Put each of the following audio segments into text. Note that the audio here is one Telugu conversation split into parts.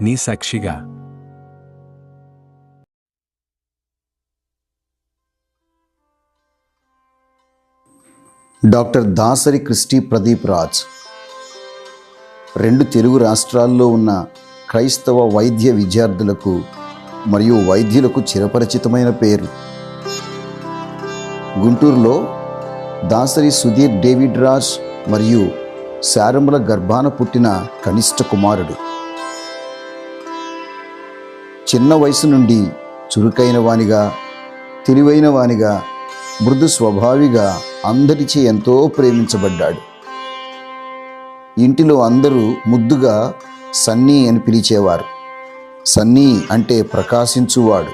నీ సాక్షిగా. డాక్టర్ దాసరి క్రిస్టి ప్రదీప్ రాజ్ 2 తెలుగు రాష్ట్రాల్లో ఉన్న క్రైస్తవ వైద్య విద్యార్థులకు మరియు వైద్యులకు చిరపరిచితమైన పేరు. గుంటూరులో దాసరి సుధీర్ డేవిడ్ రాజ్ మరియు శారమ్మల గర్భాన పుట్టిన కనిష్ట కుమారుడు. చిన్న వయసు నుండి చురుకైన వానిగా, తెలివైన వానిగా, మృదు స్వభావిగా అందరిచే ఎంతో ప్రేమించబడ్డాడు. ఇంటిలో అందరూ ముద్దుగా సన్నీ అని పిలిచేవారు. సన్నీ అంటే ప్రకాశించువాడు,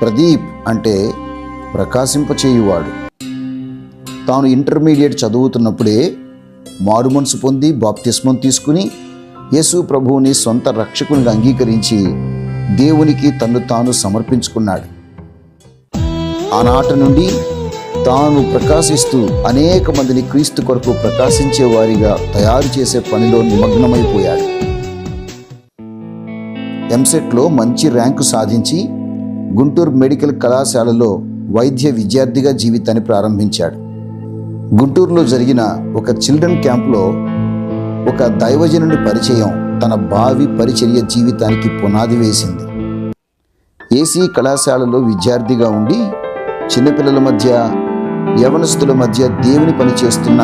ప్రదీప్ అంటే ప్రకాశింపచేయువాడు. తాను ఇంటర్మీడియట్ చదువుతున్నప్పుడే మారుమనసు పొంది బాప్తిస్మం తీసుకుని యేసు ప్రభువుని సొంత రక్షకునిగా అంగీకరించి దేవునికి తన్ను తాను సమర్పించుకున్నాడు. ఆనాటి నుండి తాను ప్రకాశిస్తూ అనేక మందిని క్రీస్తు కొరకు ప్రకాశించే వారిగా తయారు చేసే పనిలో నిమగ్నమైపోయాడు. ఎంసెట్లో మంచి ర్యాంకు సాధించి గుంటూరు మెడికల్ కళాశాలలో వైద్య విద్యార్థిగా జీవితాన్ని ప్రారంభించాడు. గుంటూరులో జరిగిన ఒక చిల్డ్రన్ క్యాంప్లో ఒక దైవజనుడి పరిచయం తన భావి పరిచర్య జీవితానికి పునాది వేసింది. ఏసీ కళాశాలలో విద్యార్థిగా ఉండి చిన్నపిల్లల మధ్య, యవనస్తుల మధ్య దేవుని పని చేస్తున్న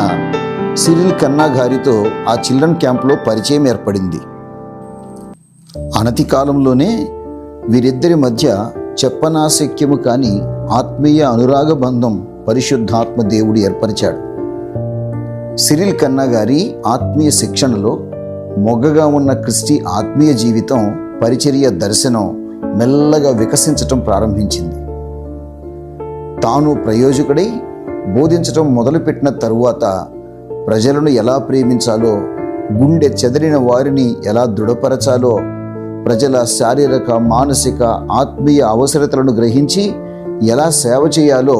సిరిల్ కన్నా గారితో ఆ చిల్డ్రన్ క్యాంప్లో పరిచయం ఏర్పడింది. అనతి కాలంలోనే వీరిద్దరి మధ్య చెప్పనాశక్యము కాని ఆత్మీయ అనురాగ బంధం పరిశుద్ధాత్మ దేవుడు ఏర్పరిచాడు. సిరిల్ కన్నా గారి ఆత్మీయ శిక్షణలో మొగ్గగా ఉన్న క్రిస్టి ఆత్మీయ జీవితం, పరిచర్య దర్శనం మెల్లగా వికసించటం ప్రారంభించింది. తాను ప్రయోజకుడై బోధించటం మొదలుపెట్టిన తరువాత ప్రజలను ఎలా ప్రేమించాలో, గుండె చెదిరిన వారిని ఎలా దృఢపరచాలో, ప్రజల శారీరక, మానసిక, ఆత్మీయ అవసరతలను గ్రహించి ఎలా సేవ చేయాలో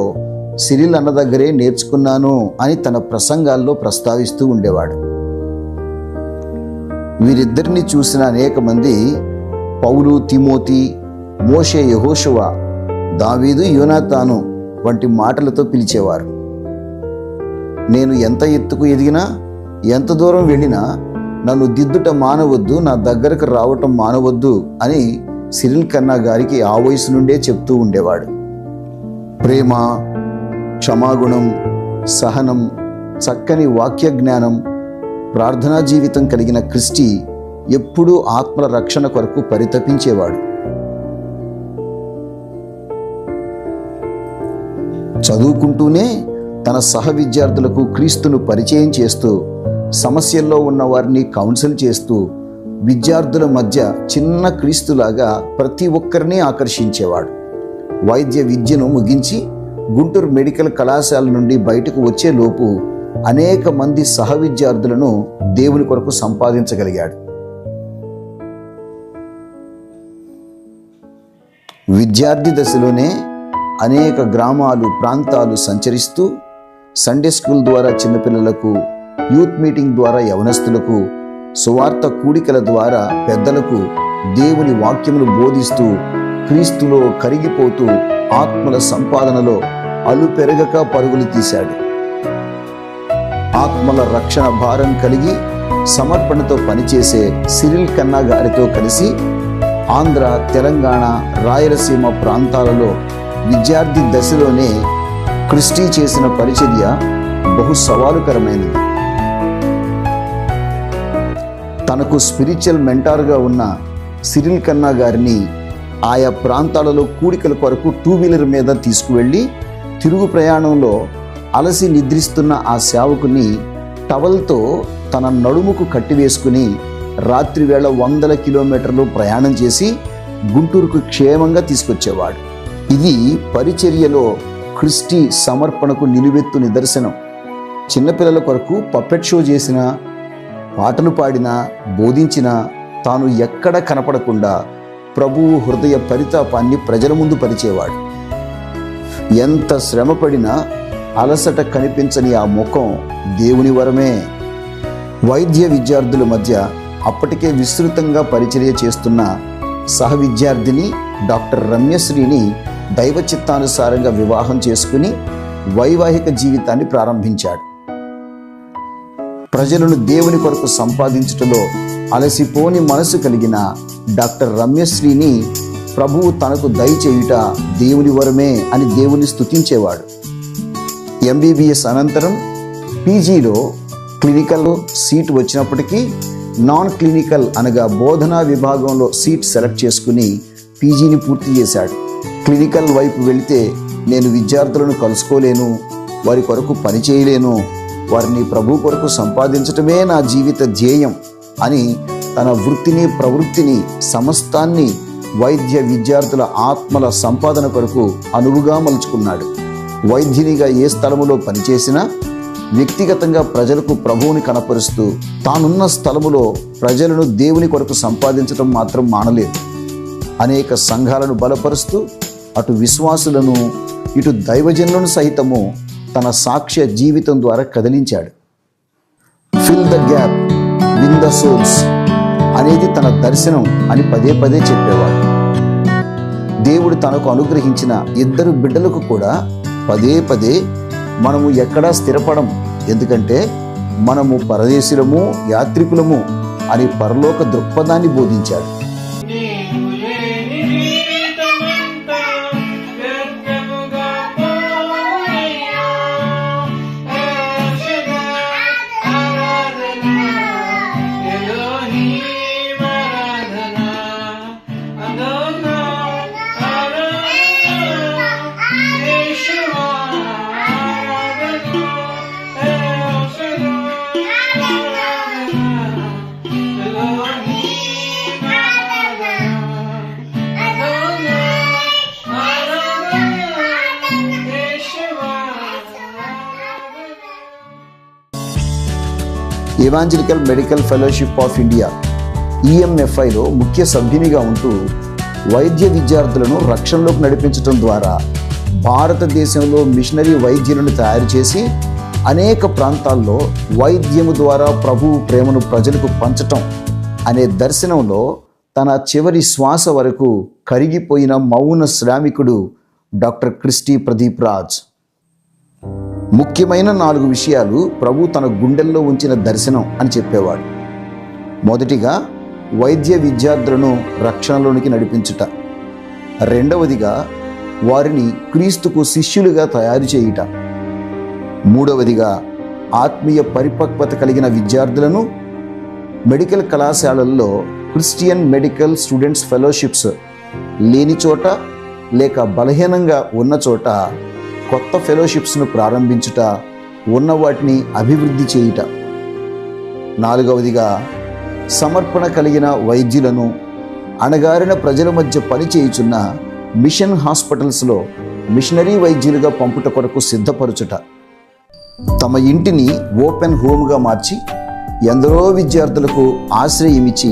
సిరిల్ అన్న దగ్గరే నేర్చుకున్నాను అని తన ప్రసంగాల్లో ప్రస్తావిస్తూ ఉండేవాడు. వీరిద్దరిని చూసిన అనేక మంది పౌలు, తిమోతి, మోషే, యెహోషువ, దావీదు, యోనాతాను వంటి మాటలతో పిలిచేవారు. నేను ఎంత ఎత్తుకు ఎదిగినా, ఎంత దూరం వెళ్ళినా నన్ను దిద్దుట మానవద్దు, నా దగ్గరకు రావటం మానవద్దు అని సిరిల్ కన్నా గారికి ఆ వయసు నుండే చెప్తూ ఉండేవాడు. ప్రేమ, క్షమాగుణం, సహనం, చక్కని వాక్య జ్ఞానం, ప్రార్థనా జీవితం కలిగిన క్రిస్టి ఎప్పుడూ ఆత్మల రక్షణ కొరకు పరితపించేవాడు. చదువుకుంటూనే తన సహ విద్యార్థులకు క్రీస్తును పరిచయం చేస్తూ, సమస్యల్లో ఉన్న వారిని కౌన్సిల్ చేస్తూ, విద్యార్థుల మధ్య చిన్న క్రీస్తులాగా ప్రతి ఒక్కరిని ఆకర్షించేవాడు. వైద్య విద్యను ముగించి గుంటూరు మెడికల్ కళాశాల నుండి బయటకు వచ్చేలోపు అనేక మంది సహ విద్యార్థులను దేవుని కొరకు సంపాదించగలిగాడు. విద్యార్థి దశలోనే అనేక గ్రామాలు, ప్రాంతాలు సంచరిస్తూ సండే స్కూల్ ద్వారా చిన్నపిల్లలకు, యూత్ మీటింగ్ ద్వారా యవనస్తులకు, సువార్త కూడికల ద్వారా పెద్దలకు దేవుని వాక్యమును బోధిస్తూ క్రీస్తులో కరిగిపోతూ ఆత్మల సంపాదనలో అలుపెరగక పరుగులు తీశాడు. ఆత్మల రక్షణ భారం కలిగి సమర్పణతో పనిచేసే సిరిల్ కన్నా గారితో కలిసి ఆంధ్ర, తెలంగాణ, రాయలసీమ ప్రాంతాలలో విద్యార్థి దశలోనే క్రిస్టి చేసిన పరిచర్య బహు సవాలుకరమైనది. తనకు స్పిరిచువల్ మెంటార్గా ఉన్న సిరిల్ కన్నా గారిని ఆయా ప్రాంతాలలో కూడికల కొరకు 2 వీలర్ మీద తీసుకువెళ్ళి తిరుగు ప్రయాణంలో అలసి నిద్రిస్తున్న ఆ సేవకుని టవల్తో తన నడుముకు కట్టివేసుకుని రాత్రివేళ 100 కిలోమీటర్లు ప్రయాణం చేసి గుంటూరుకు క్షేమంగా తీసుకొచ్చేవాడు. ఇది పరిచర్యలో క్రిస్టి సమర్పణకు నిలువెత్తు నిదర్శనం. చిన్నపిల్లల కొరకు పప్పెట్ షో చేసిన, పాటలు పాడినా, బోధించినా తాను ఎక్కడ కనపడకుండా ప్రభువు హృదయ పరితాపాన్ని ప్రజల ముందు పరిచేవాడు. ఎంత శ్రమపడినా అలసట కనిపించని ఆ ముఖం దేవుని వరమే. వైద్య విద్యార్థుల మధ్య అప్పటికే విస్తృతంగా పరిచర్య చేస్తున్న సహ విద్యార్థిని డాక్టర్ రమ్యశ్రీని దైవ చిత్తానుసారంగా వివాహం చేసుకుని వైవాహిక జీవితాన్ని ప్రారంభించాడు. ప్రజలను దేవుని కొరకు సంపాదించుటలో అలసిపోని మనసు కలిగిన డాక్టర్ రమ్యశ్రీని ప్రభువు తనకు దయచేయుట దేవుని వరమే అని దేవుని స్తుతించేవాడు. ఎంబీబీఎస్ అనంతరం పీజీలో క్లినికల్ సీట్ వచ్చినప్పటికీ నాన్ క్లినికల్ అనగా బోధనా విభాగంలో సీట్ సెలెక్ట్ చేసుకుని పీజీని పూర్తి చేశాడు. క్లినికల్ వైపు వెళితే నేను విద్యార్థులను కలుసుకోలేను, వారి కొరకు పని చేయలేను, వారిని ప్రభు కొరకు సంపాదించటమే నా జీవిత ధ్యేయం అని తన వృత్తిని ప్రవృత్తిని సమస్తాన్ని వైద్య విద్యార్థుల ఆత్మల సంపాదన కొరకు అనువుగా మలుచుకున్నాడు. వైద్యునిగా ఏ స్థలములో పనిచేసినా వ్యక్తిగతంగా ప్రజలకు ప్రభువుని కనపరుస్తూ తానున్న స్థలములో ప్రజలను దేవుని కొరకు సంపాదించడం మాత్రం మానలేదు. అనేక సంఘాలను బలపరుస్తూ అటు విశ్వాసులను ఇటు దైవజనులను సహితము తన సాక్ష్య జీవితం ద్వారా కదిలించాడు. Fill the gap, win the souls అనేది తన దర్శనం అని పదే పదే చెప్పేవాడు. దేవుడు తనకు అనుగ్రహించిన 2 బిడ్డలకు కూడా పదే పదే మనము ఎక్కడా స్థిరపడం, ఎందుకంటే మనము పరదేశులము యాత్రికులము అని పరలోక దృక్పథాన్ని బోధించాడు. Evangelical medical fellowship of India EMFIలో ముఖ్య సభ్యునిగా ఉంటూ వైద్య విద్యార్థులను రక్షణలోకి నడిపించడం ద్వారా భారతదేశంలో మిషనరీ వైద్యులను తయారు చేసి అనేక ప్రాంతాల్లో వైద్యము ద్వారా ప్రభువు ప్రేమను ప్రజలకు పంచటం అనే దర్శనంలో తన చివరి శ్వాస వరకు కరిగిపోయిన మౌన శ్రామికుడు డాక్టర్ క్రిస్టీ ప్రదీప్ రాజ్. ముఖ్యమైన 4 విషయాలు ప్రభు తన గుండెల్లో ఉంచిన దర్శనం అని చెప్పేవాడు. మొదటిగా వైద్య విద్యార్థులను రక్షణలోనికి నడిపించుట. రెండవదిగా వారిని క్రీస్తుకు శిష్యులుగా తయారు చేయుట. మూడవదిగా ఆత్మీయ పరిపక్వత కలిగిన విద్యార్థులను మెడికల్ కళాశాలల్లో క్రిస్టియన్ మెడికల్ స్టూడెంట్స్ ఫెలోషిప్స్ లేని చోట లేక బలహీనంగా ఉన్న చోట కొత్త ఫెలోషిప్స్ను ప్రారంభించుట, ఉన్న వాటిని అభివృద్ధి చేయుట. నాలుగవదిగా సమర్పణ కలిగిన వైద్యులను అణగారిన ప్రజల మధ్య పనిచేయుచున్న మిషన్ హాస్పిటల్స్లో మిషనరీ వైద్యులుగా పంపుట కొరకు సిద్ధపరచుట. తమ ఇంటిని ఓపెన్ హోమ్గా మార్చి ఎందరో విద్యార్థులకు ఆశ్రయమిచ్చి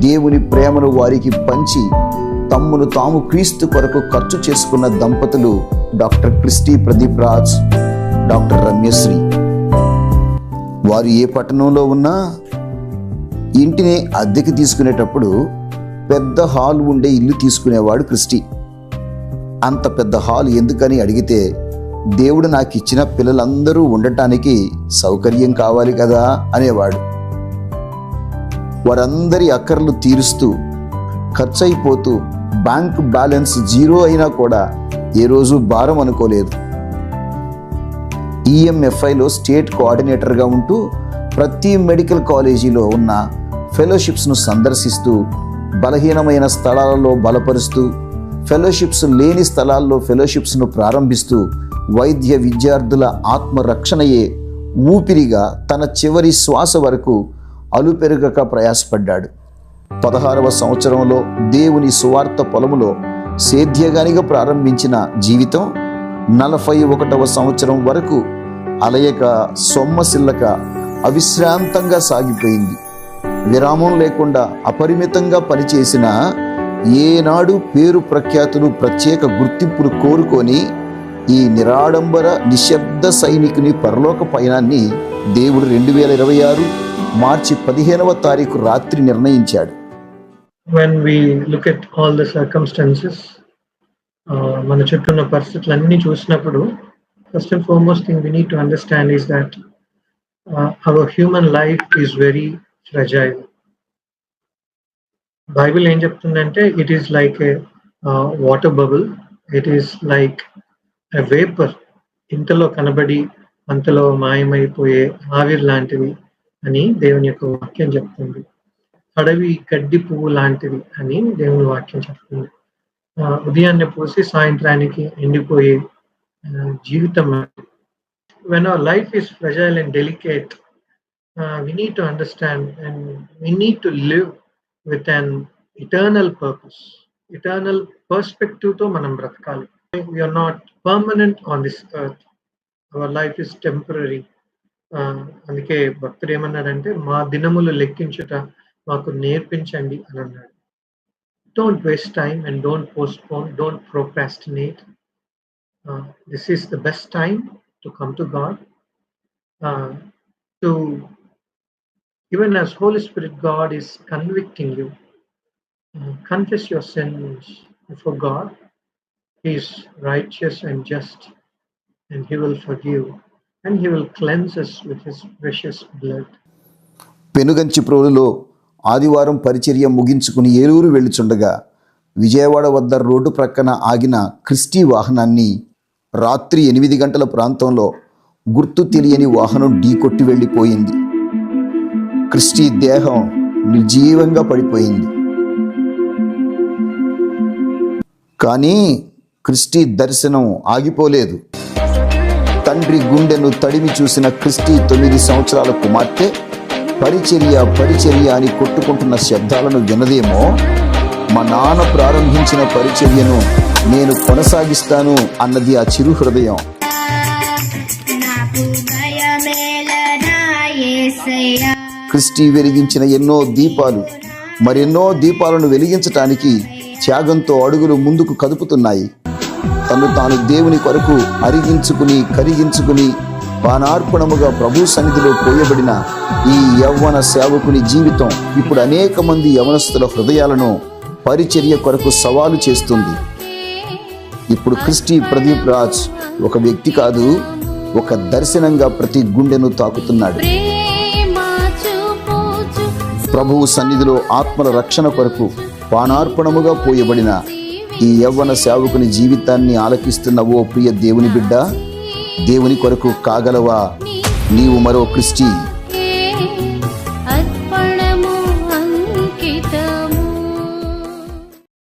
దేవుని ప్రేమను వారికి పంచి తమ్మును తాము క్రీస్తు కొరకు ఖర్చు చేసుకున్న దంపతులు doctor Christy Pradeep Raj, doctor Ramyasri. వారు ఏ పట్టణంలో ఉన్నా ఇంటిని అద్దెకి తీసుకునేటప్పుడు పెద్ద హాల్ ఉండే ఇల్లు తీసుకునేవాడు క్రిస్టీ. అంత పెద్ద హాల్ ఎందుకని అడిగితే, దేవుడు నాకు ఇచ్చిన పిల్లలందరూ ఉండటానికి సౌకర్యం కావాలి కదా అనేవాడు. వారందరి అక్కర్లు తీరుస్తూ ఖర్చయిపోతూ బ్యాంక్ బ్యాలెన్స్ 0 అయినా కూడా ఏ రోజు భారం అనుకోలేదు. EMFIలో స్టేట్ కోఆర్డినేటర్గా ఉంటూ ప్రతి మెడికల్ కాలేజీలో ఉన్న ఫెలోషిప్స్ను సందర్శిస్తూ బలహీనమైన స్థలాలలో బలపరుస్తూ ఫెలోషిప్స్ లేని స్థలాల్లో ఫెలోషిప్స్ను ప్రారంభిస్తూ వైద్య విద్యార్థుల ఆత్మరక్షణయే ఊపిరిగా తన చివరి శ్వాస వరకు అలుపెరుగక ప్రయాసపడ్డాడు. 16వ సంవత్సరంలో దేవుని సువార్త పొలములో సేద్యగానిగా ప్రారంభించిన జీవితం 41వ సంవత్సరం వరకు అలయక సొమ్మసిల్లక అవిశ్రాంతంగా సాగిపోయింది. విరామం లేకుండా అపరిమితంగా పనిచేసిన ఏనాడు పేరు ప్రఖ్యాతులు ప్రత్యేక గుర్తింపును కోరుకొని ఈ నిరాడంబర నిశ్శబ్ద సైనికుని పరలోక పయనాన్ని దేవుడు 2026 మార్చి 15వ తారీఖు రాత్రి నిర్ణయించాడు. When we look at all the circumstances, మన చుట్టూ ఉన్న పరిస్థితులన్నీ చూసినప్పుడు, first and foremost thing we need to understand is that our human life is very fragile. Bible ఏం చెప్తుందంటే, it is like a water bubble, it is like a vapor, ఇంతలో కనబడి అంతలో మాయమైపోయే ఆవిరి లాంటిది అని దేవుని యొక్క వాక్యం చెప్తుంది. అడవి గడ్డి పువ్వు లాంటిది అని దేవుని వాక్యం చెప్తుంది. ఉదయాన్నే పోసి సాయంత్రానికి ఎండిపోయే జీవితం. When our life is fragile and delicate, we need to understand and we need to live with an eternal purpose, eternal perspective తో మనం బ్రతకాలి. We are not permanent on this earth. Our life is temporary. అందుకే భక్తుడు ఏమన్నాడంటే, మా దినములు లెక్కించుట మాకు నేర్పించండి అని అన్నాడు. Don't waste time and don't postpone, don't procrastinate. This is the best time to come to God. To even as Holy Spirit God is convicting you, confess your sins before God. He is righteous and just, and He will forgive, and He will cleanse us with His precious blood. Penuganchi ప్రోలులో ఆదివారం పరిచర్య ముగించుకుని ఏలూరు వెళ్ళుచుండగా విజయవాడ వద్ద రోడ్డు ప్రక్కన ఆగిన క్రిస్టీ వాహనాన్ని రాత్రి 8 గంటల ప్రాంతంలో గుర్తు తెలియని వాహనం ఢీకొట్టి వెళ్ళిపోయింది. క్రిస్టీ దేహం నిర్జీవంగా పడిపోయింది. కానీ క్రిస్టీ దర్శనం ఆగిపోలేదు. తండ్రి గుండెను తడిమి చూసిన క్రిస్టీ 9 సంవత్సరాల కుమార్తె పరిచర్య అని కొట్టుకుంటున్న శబ్దాలను వినదేమో. మా నాన్న ప్రారంభించిన పరిచర్యను నేను కొనసాగిస్తాను అన్నది ఆ చిరు హృదయం. క్రిస్టీ వెలిగించిన ఎన్నో దీపాలు మరెన్నో దీపాలను వెలిగించటానికి త్యాగంతో అడుగులు ముందుకు కదుపుతున్నాయి. తను తాను దేవుని కొరకు అరిగించుకుని కరిగించుకుని పానార్పణముగా ప్రభు సన్నిధిలో పోయబడిన ఈ యవ్వన సేవకుని జీవితం ఇప్పుడు అనేక మంది యవనస్తుల హృదయాలను పరిచర్య కొరకు సవాలు చేస్తుంది. ఇప్పుడు క్రిస్టీ ప్రదీప్ రాజ్ ఒక వ్యక్తి కాదు, ఒక దర్శనంగా ప్రతి గుండెను తాకుతున్నాడు. ప్రభువు సన్నిధిలో ఆత్మల రక్షణ కొరకు పానార్పణముగా పోయబడిన ఈ యవ్వన సేవకుని జీవితాన్ని ఆలకిస్తున్న ఓ ప్రియ దేవుని బిడ్డ, దేవుని కొరకు కాగలవా నీవు మరో క్రిస్టీ?